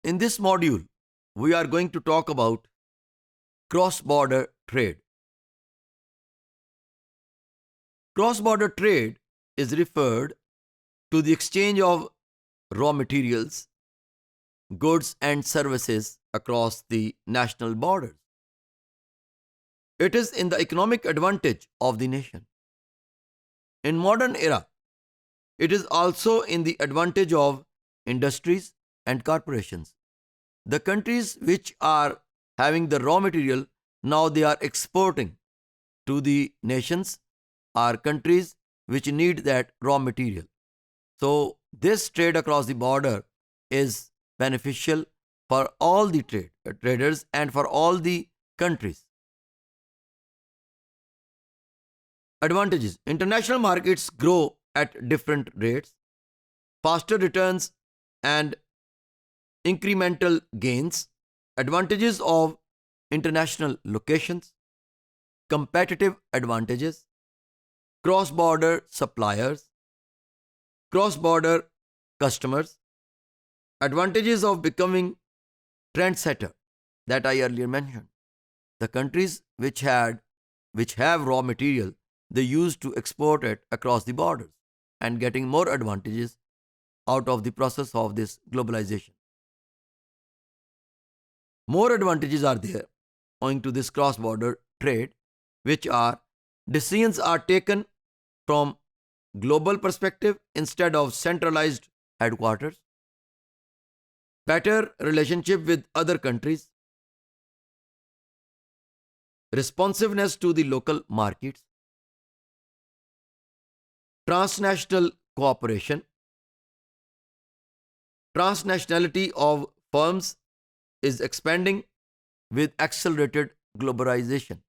In this module, we are going to talk about cross-border trade. Cross-border trade is referred to the exchange of raw materials, goods and services across the national borders. It is in the economic advantage of the nation. In modern era, it is also in the advantage of industries and corporations. The countries which are having the raw material, now they are exporting to the nations, are countries which need that raw material. So this trade across the border is beneficial for all the traders and for all the countries. Advantages: international markets grow at different rates, faster returns and incremental gains. Advantages of international locations: competitive advantages, cross-border suppliers, cross-border customers, advantages of becoming trendsetter that I earlier mentioned. The countries which have raw material, they used to export it across the borders and getting more advantages out of the process of this globalization. More advantages are there owing to this cross-border trade, which are: decisions are taken from global perspective instead of centralized headquarters, better relationship with other countries, responsiveness to the local markets, transnational cooperation, transnationality of firms is expanding with accelerated globalization.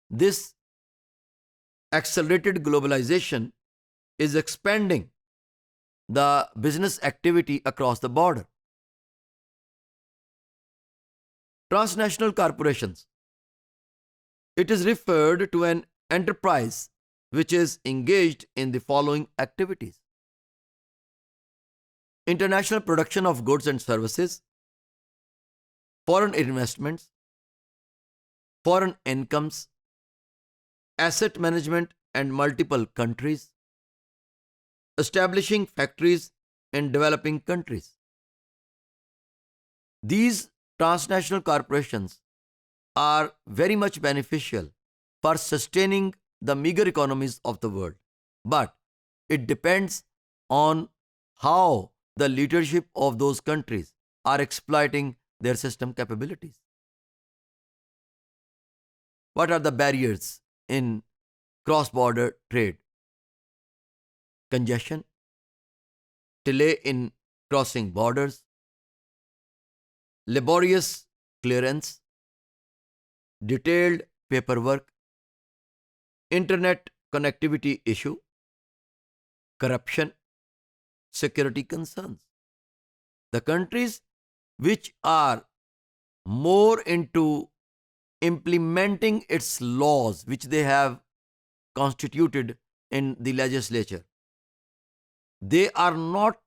This accelerated globalization is expanding the business activity across the border. Transnational corporations. It is referred to an enterprise which is engaged in the following activities: international production of goods and services, foreign investments, foreign incomes, asset management in multiple countries, establishing factories in developing countries. These transnational corporations are very much beneficial for sustaining the meager economies of the world, but it depends on how the leadership of those countries are exploiting their system capabilities. What are the barriers in cross-border trade? Congestion, delay in crossing borders, laborious clearance, detailed paperwork, internet connectivity issue, corruption, security concerns. The countries which are more into implementing its laws which they have constituted in the legislature, they are not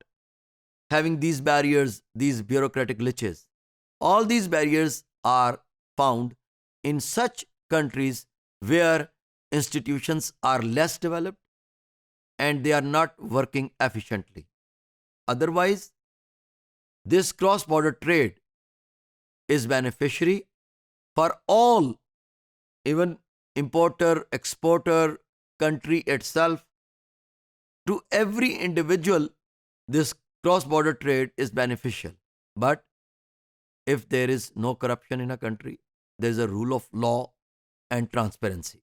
having these barriers, these bureaucratic glitches. All these barriers are found in such countries where institutions are less developed and they are not working efficiently. Otherwise, this cross-border trade is beneficiary for all, even importer, exporter, country itself. To every individual, this cross-border trade is beneficial. But if there is no corruption in a country, there is a rule of law and transparency.